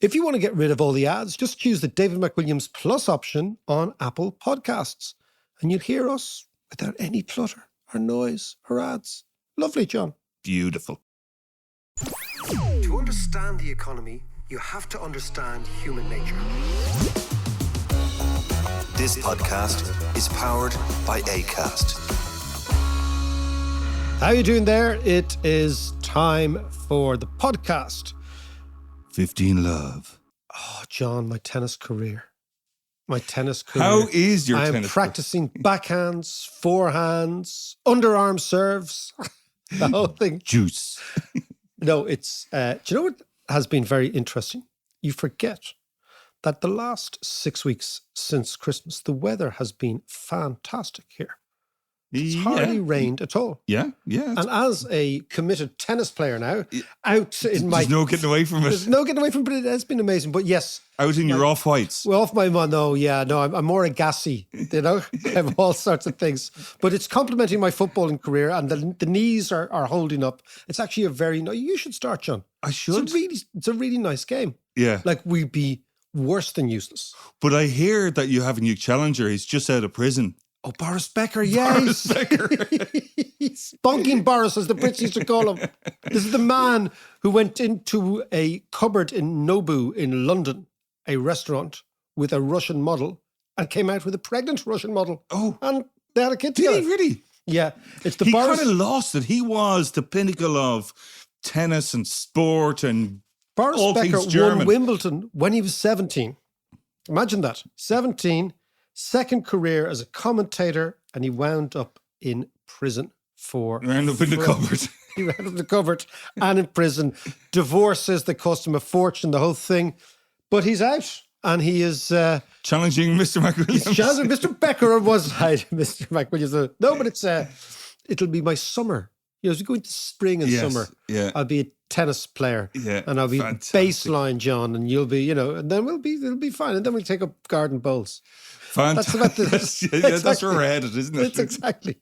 If you want to get rid of all the ads, just choose the David McWilliams Plus option on Apple Podcasts, and you'll hear us without any clutter or noise or ads. Lovely, John. Beautiful. To understand the economy, you have to understand human nature. This podcast is powered by Acast. How are you doing there? It is time for the podcast. 15 love. Oh, John, my tennis career. How is your tennis? I'm practicing backhands, forehands, underarm serves, the whole thing. Juice. No, it's, do you know what has been very interesting? You forget that the last 6 weeks since Christmas, the weather has been fantastic here. It's hardly rained at all. Yeah. And as a committed tennis player now, out in my... There's no getting away from it. There's no getting away from it, but it has been amazing. But yes... Out in your off-whites. Well, off my... I'm more a gassy, you know? I have all sorts of things. But it's complementing my footballing career, and the knees are holding up. It's actually a very... You should start, John. I should. It's a really nice game. Yeah. Like, we'd be worse than useless. But I hear that you have a new challenger. He's just out of prison. Oh, Boris Becker, yes. Boris Becker. Bonking Boris, as the Brits used to call him. This is the man who went into a cupboard in Nobu in London, a restaurant, with a Russian model, and came out with a pregnant Russian model. Oh. And they had a kid together. Did he really? Yeah. It's the He Boris... kind of lost it. He was the pinnacle of tennis and sport and Boris all Becker things German. won Wimbledon when he was 17. Imagine that. 17, second career as a commentator, and he wound up in prison for... Round up in the cupboard. He wound up in the cupboard and in prison. Divorces that cost him a fortune, the whole thing. But he's out, and he is... Challenging Mr. McWilliams. challenging Mr. Becker was Mr. McWilliams. No, but it'll be my summer. You know, as we go into spring and summer, I'll be a tennis player, and I'll be baseline John, and you'll be, and then it'll be fine, and then we'll take up garden bowls. Fantastic. That's about that's where we're headed, isn't it? It's exactly.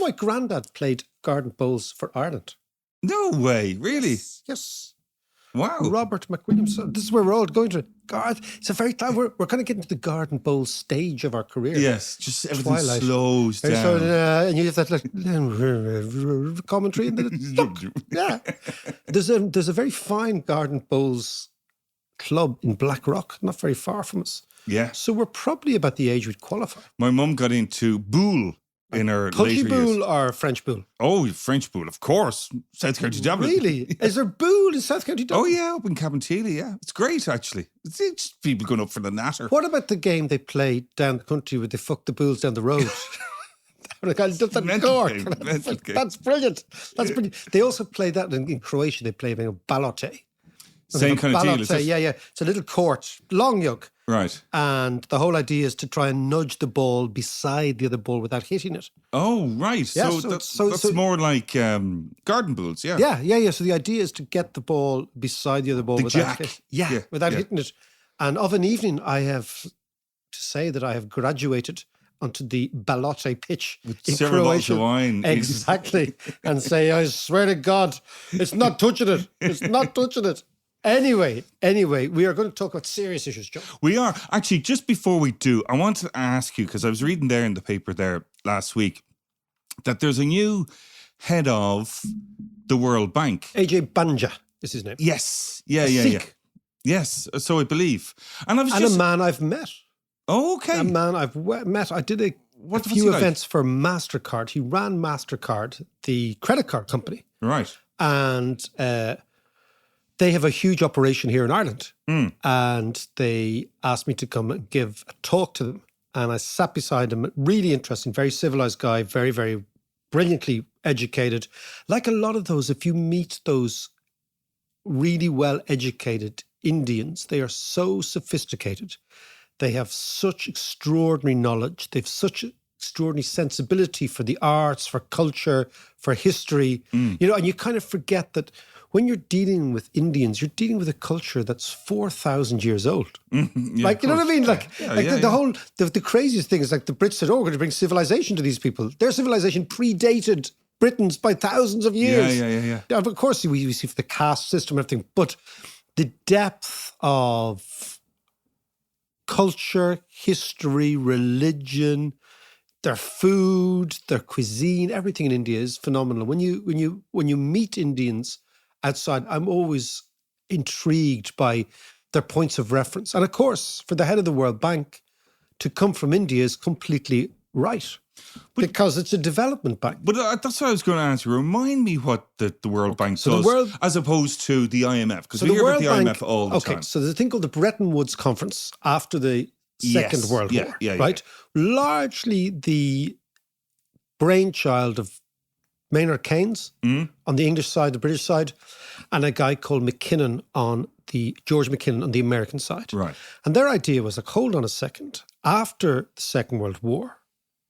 My granddad played garden bowls for Ireland. No way, really? Yes. Wow. Robert McWilliams. This is where we're all going to. It's a very time we're kind of getting to the garden bowl stage of our career. Yes, just everything slows down. So, and you have that commentary, and then it's stuck. Yeah. There's a very fine garden bowls club in Blackrock, not very far from us. Yeah. So we're probably about the age we'd qualify. My mum got into boule in her later boule years. Or French boule? Oh, French boule, of course. South County Dublin. Really? Is there boule in South County Dublin? Oh, yeah, up in Cabinteely, yeah. It's great, actually. It's just people going up for the natter. What about the game they play down the country where they fuck the bulls down the road? That's brilliant. That's brilliant. They also play that in Croatia. They play ballote. Same kind of deal, is it? Yeah. It's a little court, long yoke. Right. And the whole idea is to try and nudge the ball beside the other ball without hitting it. Oh, right. Yeah, so that's more like garden bowls, yeah. Yeah. So the idea is to get the ball beside the other ball without hitting it. And of an evening, I have to say that I have graduated onto the ballote pitch with in several Croatia. bottles of wine. Exactly. And say, I swear to God, it's not touching it. It's not touching it. Anyway, we are going to talk about serious issues, John. We are. Actually, just before we do, I want to ask you, because I was reading there in the paper there last week, that there's a new head of the World Bank. AJ Banja is his name. Yes. Yeah. Yes, so I believe. And a man I've met. Oh, okay. A man I've met. I did a few events for MasterCard. He ran MasterCard, the credit card company. Right. And... they have a huge operation here in Ireland, and they asked me to come and give a talk to them. And I sat beside him, really interesting, very civilized guy, very, very brilliantly educated. Like a lot of those, if you meet those really well-educated Indians, they are so sophisticated. They have such extraordinary knowledge. They have such extraordinary sensibility for the arts, for culture, for history. And you kind of forget that when you're dealing with Indians, you're dealing with a culture that's 4,000 years old. Yeah, you know what I mean? The craziest thing is like the Brits said, we're going to bring civilization to these people. Their civilization predated Britain's by thousands of years. Yeah. Of course, we see the caste system and everything, but the depth of culture, history, religion, their food, their cuisine, everything in India is phenomenal. When you meet Indians outside, I'm always intrigued by their points of reference. And of course, for the head of the World Bank to come from India is completely right. Because it's a development bank. But that's what I was going to ask you. Remind me what the World Bank does as opposed to the IMF. Because we hear about the IMF all the time. Okay, so there's a thing called the Bretton Woods Conference after the Second World War, right? Largely the brainchild of Maynard Keynes on the English side, the British side, and a guy called George McKinnon on the American side. Right. And their idea was like, hold on a second. After the Second World War,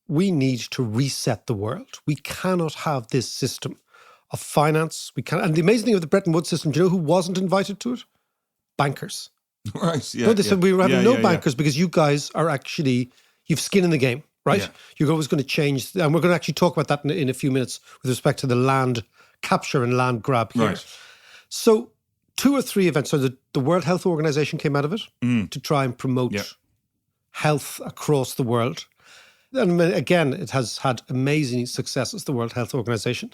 we need to reset the world. We cannot have this system of finance. And the amazing thing of the Bretton Woods system, do you know who wasn't invited to it? Bankers. Right. Yeah. No, they said we were having no bankers because you guys are actually, you've skin in the game, right? Yeah. You're always going to change. And we're going to actually talk about that in a few minutes with respect to the land capture and land grab here. Right. So 2 or 3 events. So the World Health Organization came out of it to try and promote health across the world. And again, it has had amazing successes, the World Health Organization.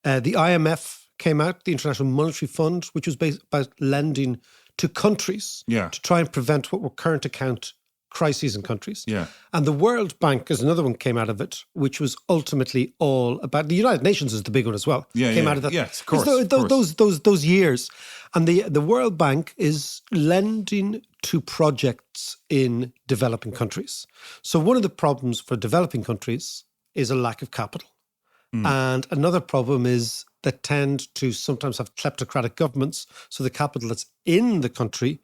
The IMF came out, the International Monetary Fund, which was based about lending to countries to try and prevent what were current account crises in countries. Yeah. And the World Bank is another one came out of it, which was ultimately all about the United Nations is the big one as well. Came out of that. Yes, of course. Those years. And the World Bank is lending to projects in developing countries. So one of the problems for developing countries is a lack of capital. And another problem is that tend to sometimes have kleptocratic governments. So the capital that's in the country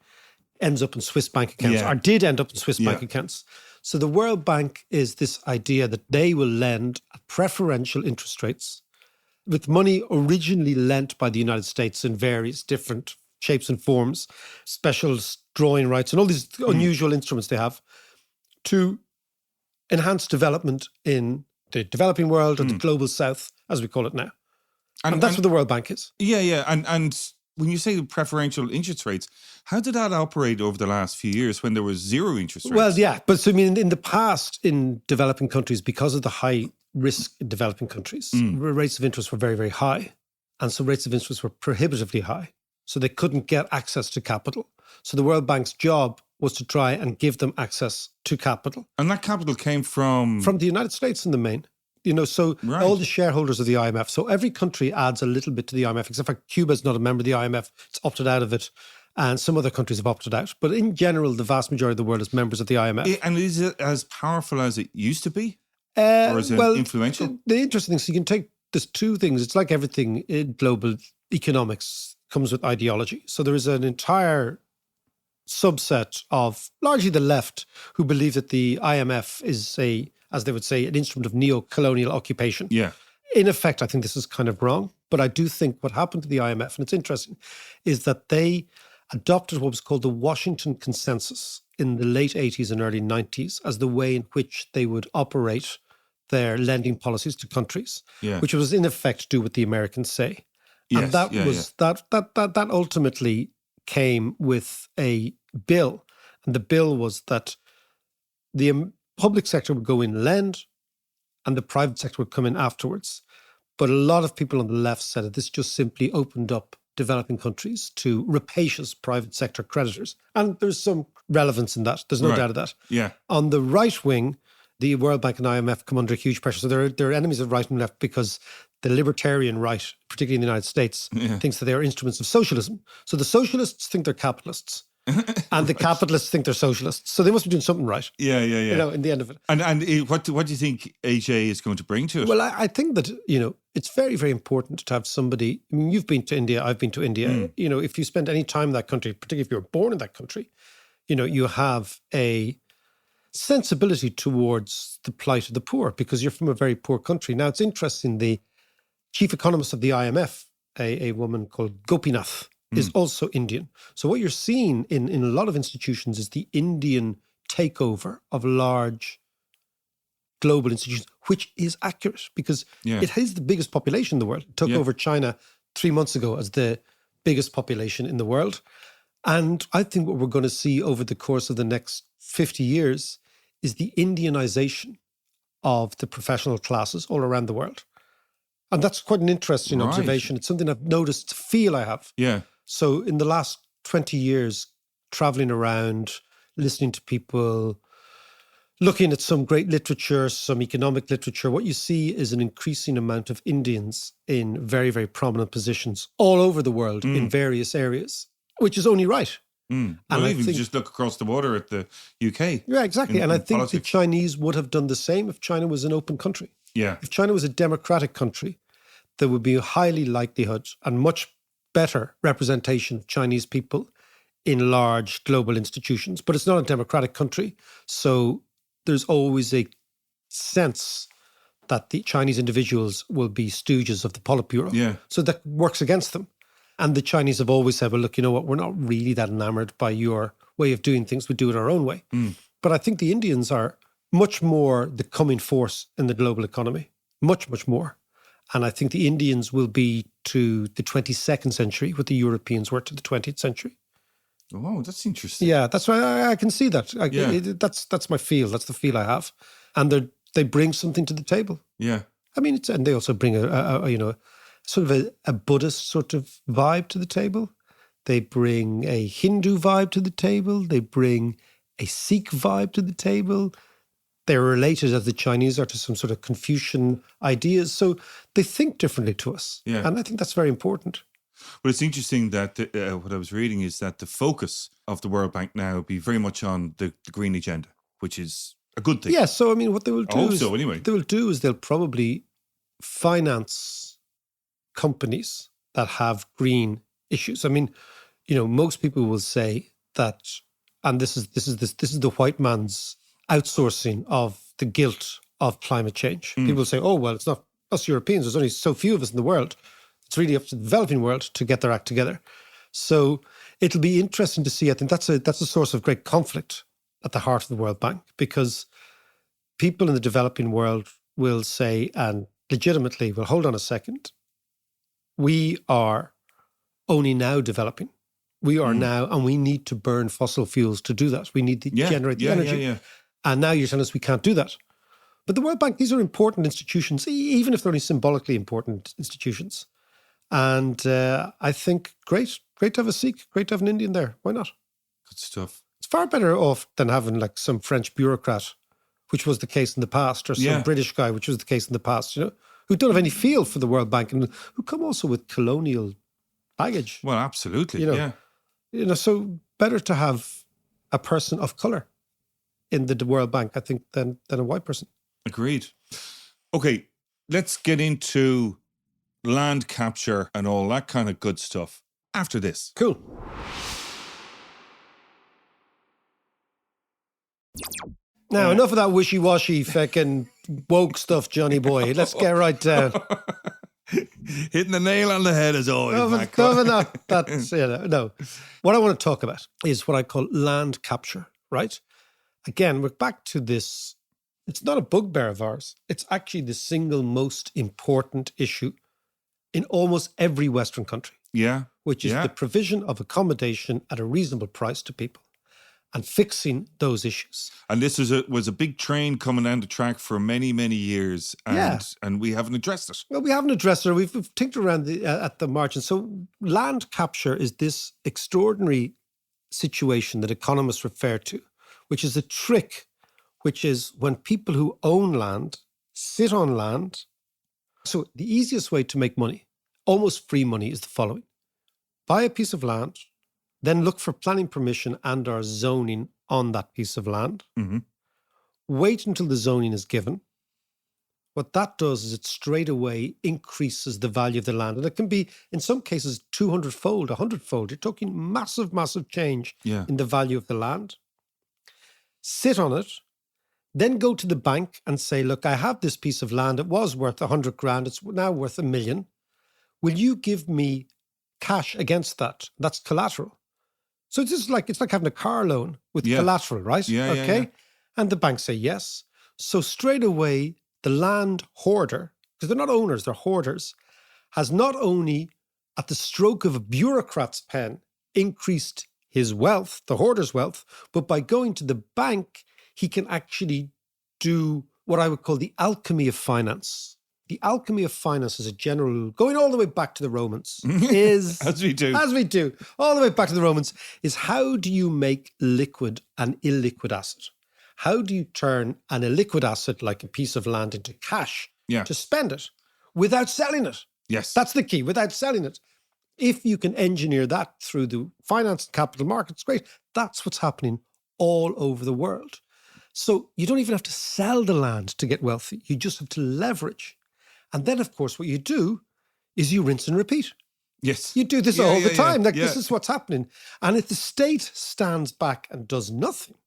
ends up in Swiss bank accounts or did end up in Swiss bank accounts. So the World Bank is this idea that they will lend at preferential interest rates with money originally lent by the United States in various different shapes and forms, special drawing rights and all these unusual instruments they have to enhance development in the developing world or the global south, as we call it now. And that's what the World Bank is. Yeah. And when you say preferential interest rates, how did that operate over the last few years when there was zero interest rates? Well, yeah. But so, I mean, in the past, in developing countries, because of the high risk in developing countries, rates of interest were very, very high. And so rates of interest were prohibitively high. So they couldn't get access to capital. So the World Bank's job was to try and give them access to capital. And that capital came from the United States in the main. All the shareholders of the IMF. So every country adds a little bit to the IMF, except for Cuba is not a member of the IMF. It's opted out of it. And some other countries have opted out. But in general, the vast majority of the world is members of the IMF. And is it as powerful as it used to be? Or is it influential? The interesting thing is you can take, there's 2 things. It's like everything in global economics comes with ideology. So there is an entire subset of largely the left who believe that the IMF is as they would say, an instrument of neo-colonial occupation. Yeah. In effect, I think this is kind of wrong. But I do think what happened to the IMF, and it's interesting, is that they adopted what was called the Washington Consensus in the late 80s and early 90s as the way in which they would operate their lending policies to countries, which was in effect do what the Americans say. Yes, and that ultimately came with a bill. And the bill was that the public sector would go in and lend, and the private sector would come in afterwards. But a lot of people on the left said that this just simply opened up developing countries to rapacious private sector creditors. And there's some relevance in that. There's no doubt of that. Yeah. On the right wing, the World Bank and IMF come under huge pressure. So they're enemies of right and left because the libertarian right, particularly in the United States, thinks that they are instruments of socialism. So the socialists think they're capitalists. And the capitalists think they're socialists. So they must be doing something right. Yeah. In the end of it. And what do you think AJ is going to bring to it? Well, I think that, it's very, very important to have somebody. I mean, you've been to India, I've been to India. If you spend any time in that country, particularly if you were born in that country, you have a sensibility towards the plight of the poor because you're from a very poor country. Now, it's interesting, the chief economist of the IMF, a woman called Gopinath, is also Indian. So what you're seeing in a lot of institutions is the Indian takeover of large global institutions, which is accurate because it has the biggest population in the world. It took over China 3 months ago as the biggest population in the world. And I think what we're going to see over the course of the next 50 years is the Indianization of the professional classes all around the world. And that's quite an interesting Right. observation. It's something I've noticed, feel I have. Yeah. So in the last 20 years, traveling around, listening to people, looking at some great literature, some economic literature, what you see is an increasing amount of Indians in very, very prominent positions all over the world in various areas, which is only right. Well, And I even think- just look across the border at the UK. Yeah, exactly. And I think the politics. Chinese would have done the same if China was an open country. Yeah. If China was a democratic country, there would be a highly likelihood and much better representation of Chinese people in large global institutions. But it's not a democratic country. So there's always a sense that the Chinese individuals will be stooges of the Politburo. Yeah. So that works against them. And the Chinese have always said, well, look, you know what, we're not really that enamored by your way of doing things. We do it our own way. But I think the Indians are much more the coming force in the global economy, much, much more. And I think the Indians will be to the 22nd century what the Europeans were to the 20th century. Oh, that's interesting. Yeah, that's why I can see that. That's my feel. That's the feel I have. And they bring something to the table. Yeah. I mean, and they also bring a sort of a Buddhist sort of vibe to the table. They bring a Hindu vibe to the table. They bring a Sikh vibe to the table. They're related, as the Chinese are, to some sort of Confucian ideas. So they think differently to us. Yeah. And I think that's very important. Well, it's interesting that what I was reading is that the focus of the World Bank now be very much on the green agenda, which is a good thing. Yeah, so I mean, what they will do I hope is, so, anyway. what they will do is they'll probably finance companies that have green issues. I mean, most people will say that, and this is the white man's outsourcing of the guilt of climate change. People will say, oh, well, it's not us Europeans. There's only so few of us in the world. It's really up to the developing world to get their act together. So it'll be interesting to see. I think that's a source of great conflict at the heart of the World Bank, because people in the developing world will say, and legitimately, well, hold on a second. We are only now developing. We are now, and we need to burn fossil fuels to do that. We need to generate the energy. Yeah. And now you're telling us we can't do that. But the World Bank, these are important institutions, even if they're only symbolically important institutions. And I think great to have a Sikh, great to have an Indian there. Why not? Good stuff. It's far better off than having like some French bureaucrat, which was the case in the past, or some British guy, which was the case in the past, who don't have any feel for the World Bank and who come also with colonial baggage. Well, absolutely. So better to have a person of color in the World Bank, I think, than a white person. Agreed. Okay, let's get into land capture and all that kind of good stuff after this. Cool. Now, enough of that wishy-washy fucking woke stuff, Johnny boy. Let's get right down. Hitting the nail on the head as always. No. What I want to talk about is what I call land capture, right? Again, we're back to this. It's not a bugbear of ours. It's actually the single most important issue in almost every Western country. Yeah. Which is the provision of accommodation at a reasonable price to people and fixing those issues. And this was a big train coming down the track for many, many years, and we haven't addressed it. Well, we haven't addressed it. We've tinkered around at the margin. So land capture is this extraordinary situation that economists refer to, which is a trick, which is when people who own land sit on land. So the easiest way to make money, almost free money, is the following. Buy a piece of land, then look for planning permission and or zoning on that piece of land. Mm-hmm. Wait until the zoning is given. What that does is it straight away increases the value of the land. And it can be, in some cases, 200-fold, 100-fold. You're talking massive, massive change in the value of the land. Sit on it, then go to the bank and say, look, I have this piece of land. It was worth 100 grand. It's now worth $1 million. Will you give me cash against that? That's collateral. So it's like having a car loan with collateral, right? Yeah. And the bank say yes. So straight away, the land hoarder, because they're not owners, they're hoarders, has not only at the stroke of a bureaucrat's pen increased his wealth, the hoarder's wealth, but by going to the bank, he can actually do what I would call the alchemy of finance. The alchemy of finance is a general rule, going all the way back to the Romans, is... As we do. All the way back to the Romans, is how do you make liquid an illiquid asset? How do you turn an illiquid asset, like a piece of land, into cash to spend it without selling it? Yes. That's the key, without selling it. If you can engineer that through the finance and capital markets, great. That's what's happening all over the world. So you don't even have to sell the land to get wealthy. You just have to leverage. And then, of course, what you do is you rinse and repeat. Yes. You do this all the time. This is what's happening. And if the state stands back and does nothing,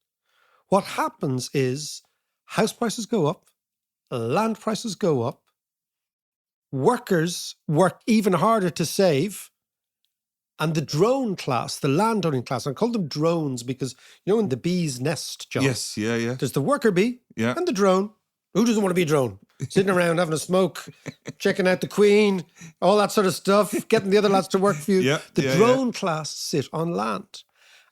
what happens is house prices go up, land prices go up, workers work even harder to save, and the drone class, the landowning class, I call them drones because, in the bee's nest, John. Yes, yeah. There's the worker bee and the drone. Who doesn't want to be a drone? Sitting around having a smoke, checking out the queen, all that sort of stuff, getting the other lads to work for you. The drone class sit on land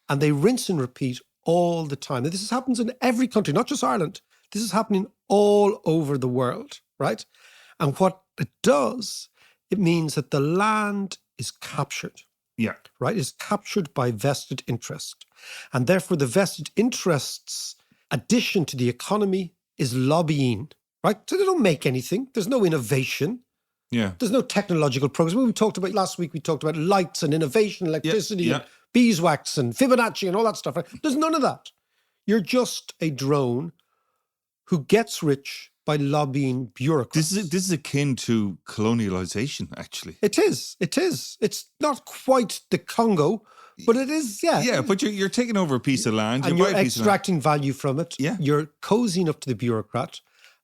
and they rinse and repeat all the time. Now, this happens in every country, not just Ireland. This is happening all over the world, right? And what it does, it means that the land is captured. Yeah. Right? It's captured by vested interest. And therefore, the vested interests addition to the economy is lobbying, right? So they don't make anything. There's no innovation. Yeah. There's no technological progress. Last week, we talked about lights and innovation, electricity, and beeswax and Fibonacci and all that stuff. Right? There's none of that. You're just a drone who gets rich by lobbying bureaucrats. This is akin to colonialization, actually. It is. It's not quite the Congo, but it is, yeah. Yeah, but you're taking over a piece of land. And you're extracting value from it. Yeah. You're cozying up to the bureaucrat.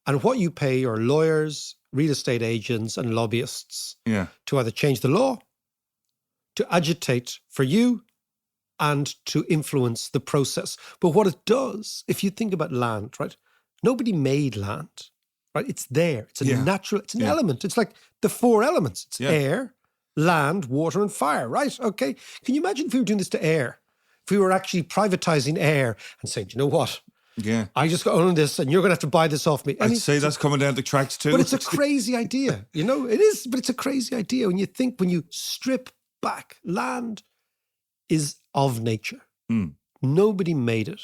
And what you pay are lawyers, real estate agents, and lobbyists to either change the law, to agitate for you, and to influence the process. But what it does, if you think about land, right? Nobody made land, right? It's there. It's a natural, it's an element. It's like the four elements. It's air, land, water, and fire, right? Okay. Can you imagine if we were doing this to air? If we were actually privatizing air and saying, you know what? Yeah. I just got own this and you're going to have to buy this off me. I'd say that's coming down the tracks too. But it's a crazy idea. It is, but it's a crazy idea when you strip back, land is of nature. Nobody made it.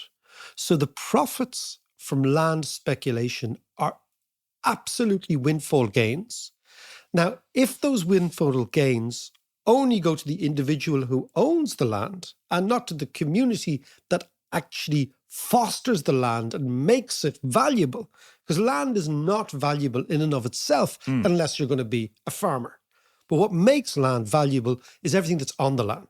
So the profits from land speculation are absolutely windfall gains. Now, if those windfall gains only go to the individual who owns the land and not to the community that actually fosters the land and makes it valuable, because land is not valuable in and of itself unless you're going to be a farmer. But what makes land valuable is everything that's on the land.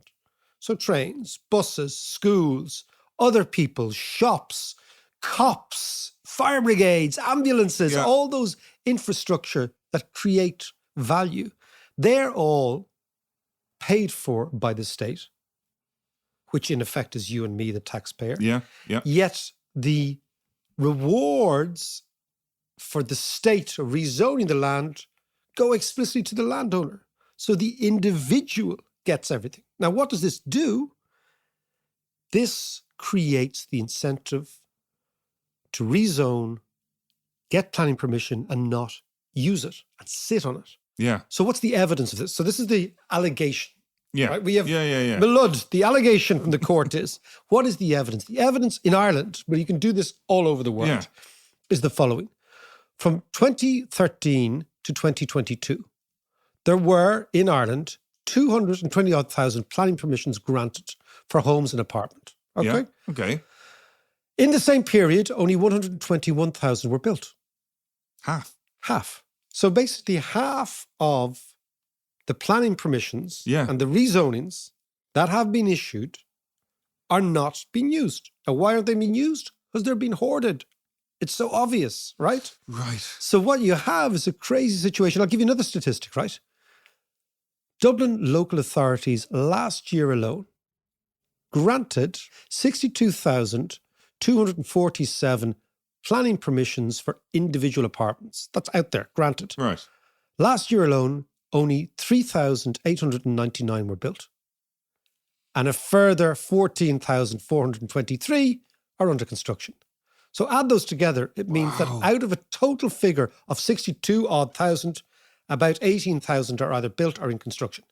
So trains, buses, schools, other people, shops, cops, fire brigades, ambulances, all those infrastructure that create value, they're all paid for by the state, which in effect is you and me, the taxpayer. Yeah. Yet the rewards for the state rezoning the land go explicitly to the landowner. So the individual gets everything. Now, what does this do? This creates the incentive to rezone, get planning permission and not use it and sit on it. Yeah. So what's the evidence of this? So this is the allegation. Yeah. Right? We have Yeah. Milud, the allegation from the court is, what is the evidence? The evidence in Ireland, but you can do this all over the world, is the following. From 2013 to 2022, there were in Ireland 220,000 planning permissions granted for homes and apartment. Okay? Yeah. Okay. In the same period, only 121,000 were built. Half. So basically half of the planning permissions and the rezonings that have been issued are not being used. Now, why aren't they being used? Because they're being hoarded. It's so obvious, right? Right. So what you have is a crazy situation. I'll give you another statistic, right? Dublin local authorities last year alone granted 62,247 planning permissions for individual apartments. That's out there, granted. Right. Last year alone, only 3,899 were built. and a further 14,423 are under construction. So add those together, it means that out of a total figure of 62 odd thousand, about 18,000 are either built or in construction,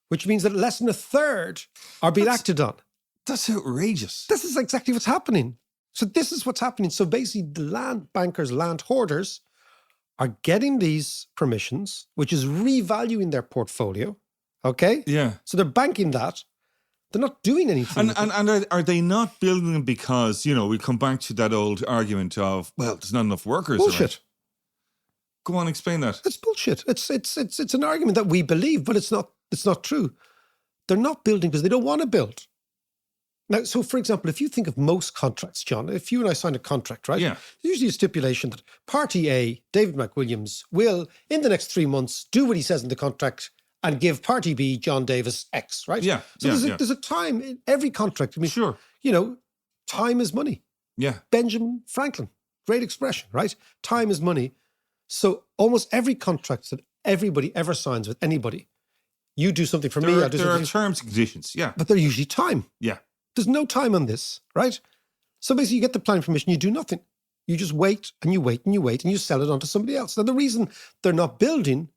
which means that less than a third are being acted on. That's outrageous. This is exactly what's happening. So this is what's happening. So basically the land bankers, land hoarders are getting these permissions, which is revaluing their portfolio. Okay? Yeah. So they're banking that. They're not doing anything. And are they not building them because, we come back to that old argument of, well, there's not enough workers. Bullshit. Around. Go on, explain that. It's bullshit. It's an argument that we believe, but it's not true. They're not building because they don't want to build. Now, so for example, if you think of most contracts, John, if you and I sign a contract, right? Yeah. There's usually a stipulation that party A, David McWilliams, will, in the next 3 months, do what he says in the contract and give party B, John Davis, X, right? Yeah. So there's a time in every contract. I mean, Sure. Time is money. Yeah. Benjamin Franklin, great expression, right? Time is money. So almost every contract that everybody ever signs with anybody, you do something for me, I do There are something. terms and conditions. Yeah. But they're usually time. Yeah. There's no time on this, right? So basically you get the planning permission, you do nothing. You just wait and you wait and you wait and you sell it on to somebody else. Now the reason they're not building,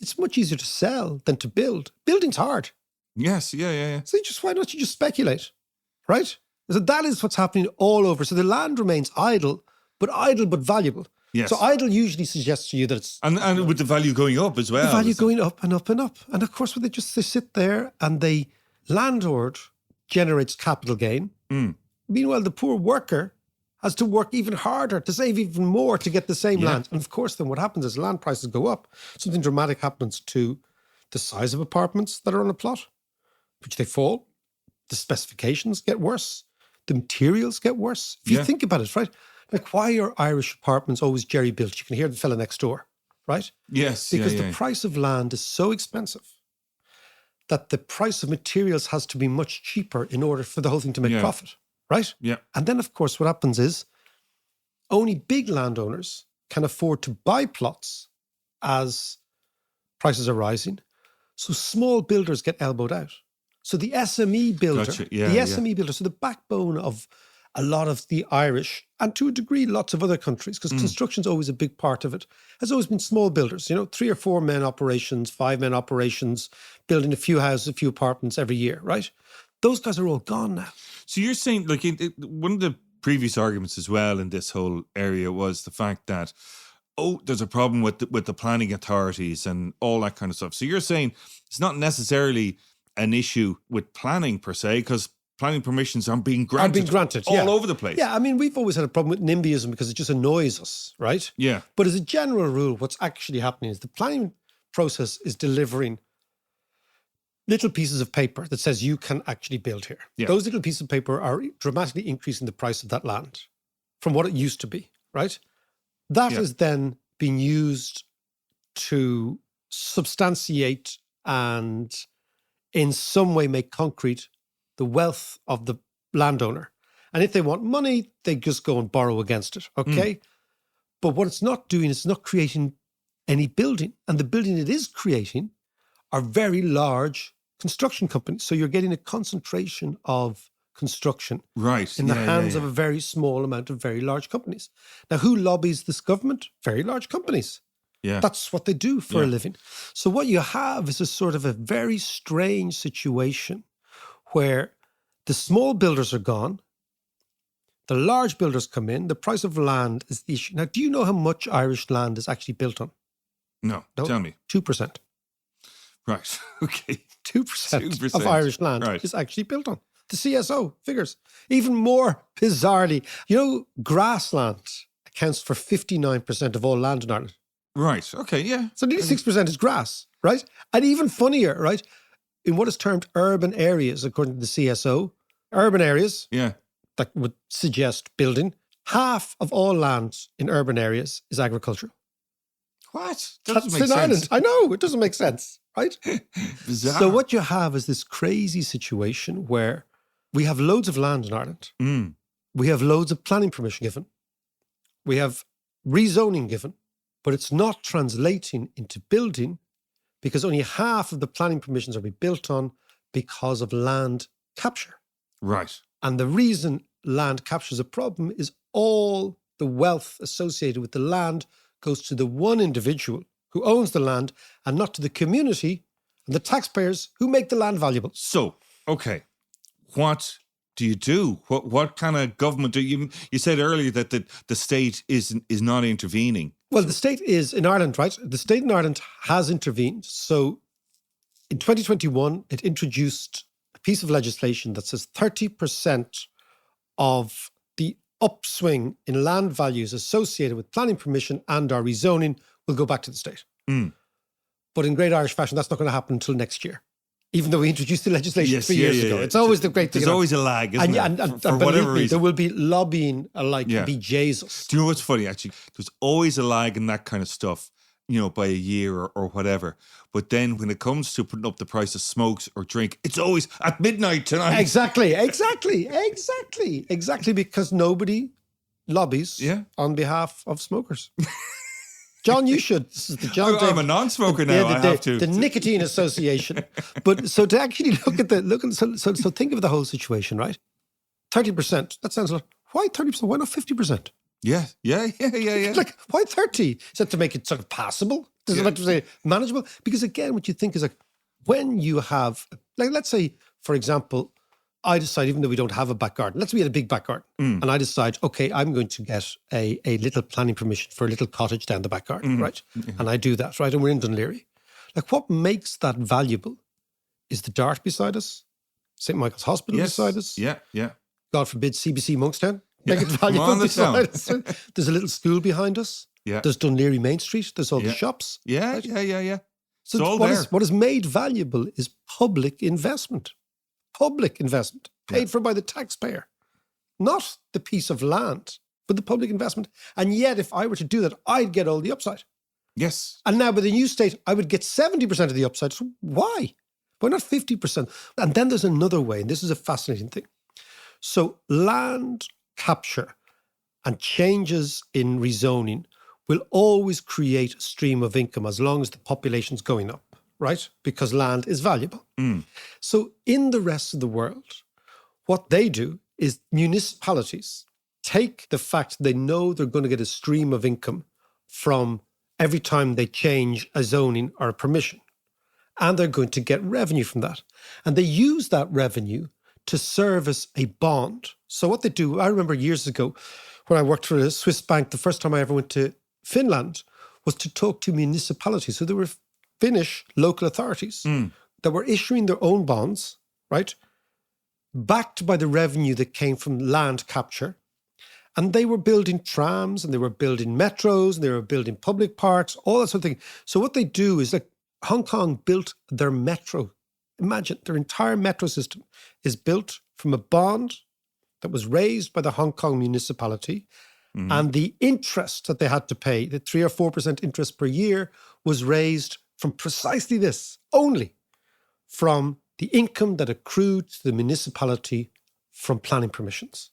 it's much easier to sell than to build. Building's hard. Yes. Yeah. So why don't you just speculate, right? So that is what's happening all over. So the land remains idle but valuable. Yes. So idle usually suggests to you that it's... And with the value going up as well. The value going up and up and up. And of course, they sit there and the landlord generates capital gain. Meanwhile, the poor worker has to work even harder to save even more to get the same land. And of course, then what happens is land prices go up. Something dramatic happens to the size of apartments that are on a plot, which they fall. The specifications get worse. The materials get worse. If you think about it, right? Like, why are Irish apartments always jerry-built? You can hear the fella next door, right? Yes. Because the price of land is so expensive that the price of materials has to be much cheaper in order for the whole thing to make profit, right? Yeah. And then, of course, what happens is only big landowners can afford to buy plots as prices are rising. So small builders get elbowed out. So the SME builder, SME builder, so the backbone of a lot of the Irish, and to a degree, lots of other countries, because construction's always a big part of it, has always been small builders, 3 or 4 men operations, 5 men operations, building a few houses, a few apartments every year, right? Those guys are all gone now. So you're saying, like, one of the previous arguments as well in this whole area was the fact that, there's a problem with the planning authorities and all that kind of stuff. So you're saying it's not necessarily an issue with planning per se, because planning permissions aren't being granted all over the place. Yeah, I mean, we've always had a problem with NIMBYism because it just annoys us, right? Yeah. But as a general rule, what's actually happening is the planning process is delivering little pieces of paper that says you can actually build here. Yeah. Those little pieces of paper are dramatically increasing the price of that land from what it used to be, right? That is then being used to substantiate and in some way make concrete the wealth of the landowner. And if they want money, they just go and borrow against it, okay? But what it's not doing is it's not creating any building. And the building it is creating are very large construction companies. So you're getting a concentration of construction in the hands of a very small amount of very large companies. Now, who lobbies this government? Very large companies. Yeah. That's what they do for a living. So what you have is a sort of a very strange situation where the small builders are gone, the large builders come in, the price of land is the issue. Now, do you know how much Irish land is actually built on? No, tell me. 2%. Right, okay. 2% of Irish land is actually built on. The CSO figures. Even more bizarrely, grassland accounts for 59% of all land in Ireland. Right, okay, yeah. So nearly 6% is grass, right? And even funnier, right? In what is termed urban areas, according to the CSO, urban areas that would suggest building, half of all land in urban areas is agricultural. What? That's in Ireland. I know, it doesn't make sense, right? Bizarre. So what you have is this crazy situation where we have loads of land in Ireland. We have loads of planning permission given. We have rezoning given, but it's not translating into building because only half of the planning permissions are being built on because of land capture. Right. And the reason land capture is a problem is all the wealth associated with the land goes to the one individual who owns the land and not to the community and the taxpayers who make the land valuable. So, okay, what do you do? What kind of government do you said earlier that the state is not intervening. Well, the state is in Ireland, right? The state in Ireland has intervened. So in 2021, it introduced a piece of legislation that says 30% of the upswing in land values associated with planning permission and or rezoning will go back to the state. But in great Irish fashion, that's not going to happen until next year, even though we introduced the legislation 3 years ago. It's always the great thing. There's always a lag, isn't there? And for whatever reason. There will be lobbying like bejesus. Do you know what's funny, actually? There's always a lag in that kind of stuff, by a year or whatever. But then when it comes to putting up the price of smokes or drink, it's always at midnight tonight. Exactly, because nobody lobbies on behalf of smokers. John, you should. This is the John. I'm a non-smoker now. I have to. The Nicotine Association. But so to actually so think of the whole situation, right? 30%. That sounds a lot. Why 30%? Why not 50%? Yeah. Like, why 30? Is that to make it sort of passable? Does it like to say manageable? Because again, what you think is like when you have, like, let's say, for example, I decide, even though we don't have a back garden, let's say we had a big back garden, and I decide, okay, I'm going to get a little planning permission for a little cottage down the back garden, right? And I do that, right? And we're in Dunleary. Like, what makes that valuable is the Dart beside us, St. Michael's Hospital beside us. Yeah. God forbid, CBC Monkstown. Make it valuable beside us. There's a little school behind us. Yeah. There's Dunleary Main Street. There's all the shops. Yeah. Right? Yeah. So it's all what is made valuable is public investment. Public investment paid for by the taxpayer, not the piece of land, but the public investment. And yet, if I were to do that, I'd get all the upside. Yes. And now with the new state, I would get 70% of the upside. So why? Why not 50%? And then there's another way, and this is a fascinating thing. So land capture and changes in rezoning will always create a stream of income as long as the population's going up. Right? Because land is valuable. So in the rest of the world, what they do is municipalities take the fact they know they're going to get a stream of income from every time they change a zoning or a permission. And they're going to get revenue from that. And they use that revenue to service a bond. So what they do, I remember years ago when I worked for a Swiss bank, the first time I ever went to Finland was to talk to municipalities. So there were Finnish local authorities that were issuing their own bonds, right, backed by the revenue that came from land capture. And they were building trams and they were building metros and they were building public parks, all that sort of thing. So what they do is, like, Hong Kong built their metro. Imagine their entire metro system is built from a bond that was raised by the Hong Kong municipality. And the interest that they had to pay, the 3 or 4% interest per year, was raised from precisely this, only from the income that accrued to the municipality from planning permissions.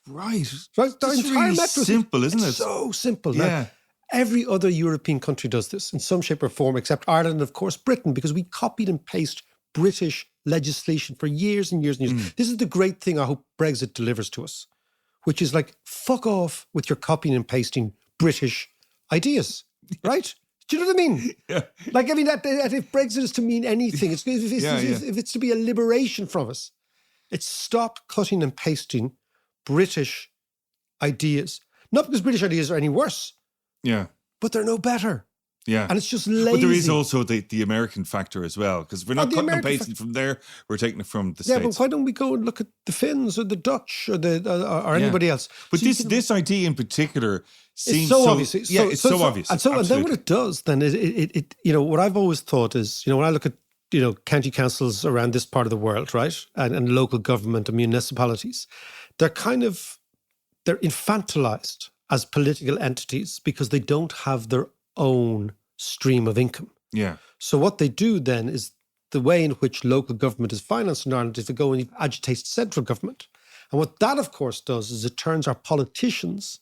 Right. It's really simple, isn't it? So simple. Yeah. Now, every other European country does this in some shape or form, except Ireland and, of course, Britain, because we copied and pasted British legislation for years and years and years. This is the great thing I hope Brexit delivers to us, which is like, fuck off with your copying and pasting British ideas, right? Do you know what I mean? Yeah. Like, I mean, if Brexit is to mean anything, if it's to be a liberation from us, it's stop cutting and pasting British ideas. Not because British ideas are any worse. Yeah. But they're no better. Yeah. And it's just lazy. But there is also the American factor as well, because we're not cutting and pasting from there, we're taking it from the States. Yeah, but why don't we go and look at the Finns or the Dutch or anybody else? But so this idea in particular seems so obvious. It's so obvious. And then what it does then is it what I've always thought is, when I look at, county councils around this part of the world, right? And local government and municipalities, they're infantilized as political entities because they don't have their own stream of income. Yeah. So what they do then is the way in which local government is financed in Ireland is to go and agitate central government. And what that, of course, does is it turns our politicians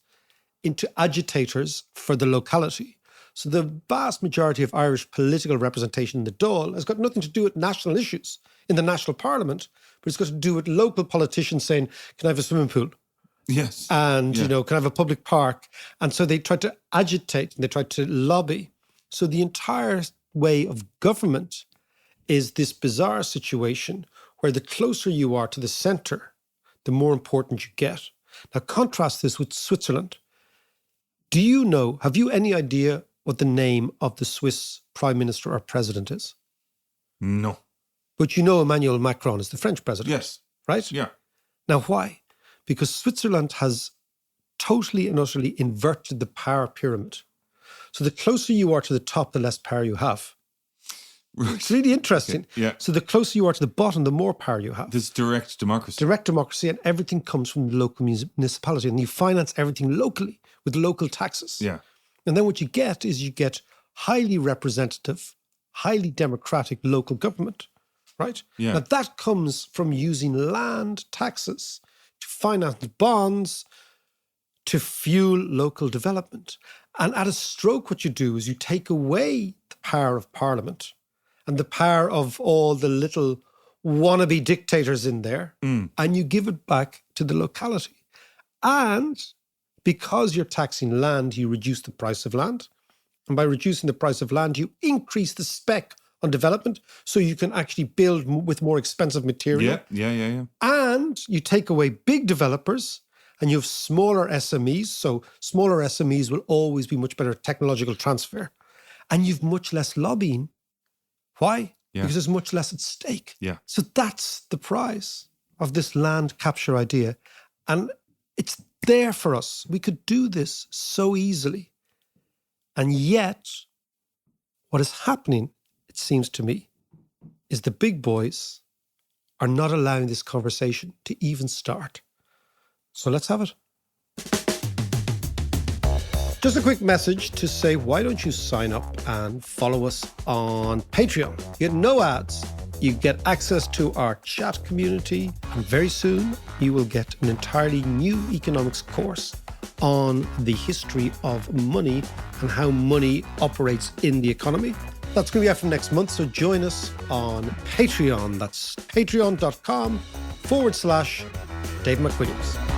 into agitators for the locality. So the vast majority of Irish political representation in the Dáil has got nothing to do with national issues in the national parliament, but it's got to do with local politicians saying, can I have a swimming pool? Yes. And, Yeah. can I have a public park? And so they try to agitate and they try to lobby. So the entire way of government is this bizarre situation where the closer you are to the center, the more important you get. Now, contrast this with Switzerland. Have you any idea what the name of the Swiss prime minister or president is? No. But Emmanuel Macron is the French president. Yes. Right? Yeah. Now, why? Because Switzerland has totally and utterly inverted the power pyramid. So the closer you are to the top, the less power you have. Right. It's really interesting. Okay. Yeah. So the closer you are to the bottom, the more power you have. This direct democracy. Direct democracy, and everything comes from the local municipality, and you finance everything locally with local taxes. Yeah. And then what you get is highly representative, highly democratic local government, right? Yeah. Now that comes from using land taxes to finance bonds, to fuel local development. And at a stroke, what you do is you take away the power of Parliament and the power of all the little wannabe dictators in there, and you give it back to the locality. And because you're taxing land, you reduce the price of land. And by reducing the price of land, you increase the spec on development so you can actually build with more expensive material. Yeah. And you take away big developers and you have smaller SMEs. So smaller SMEs will always be much better technological transfer. And you've much less lobbying. Why? Yeah. Because there's much less at stake. Yeah. So that's the prize of this land capture idea. And it's there for us. We could do this so easily. And yet, what is happening, it seems to me, is the big boys are not allowing this conversation to even start. So let's have it. Just a quick message to say, why don't you sign up and follow us on Patreon? You get no ads. You get access to our chat community. And very soon, you will get an entirely new economics course on the history of money and how money operates in the economy. That's going to be out from next month. So join us on Patreon. That's patreon.com/Dave McWilliams.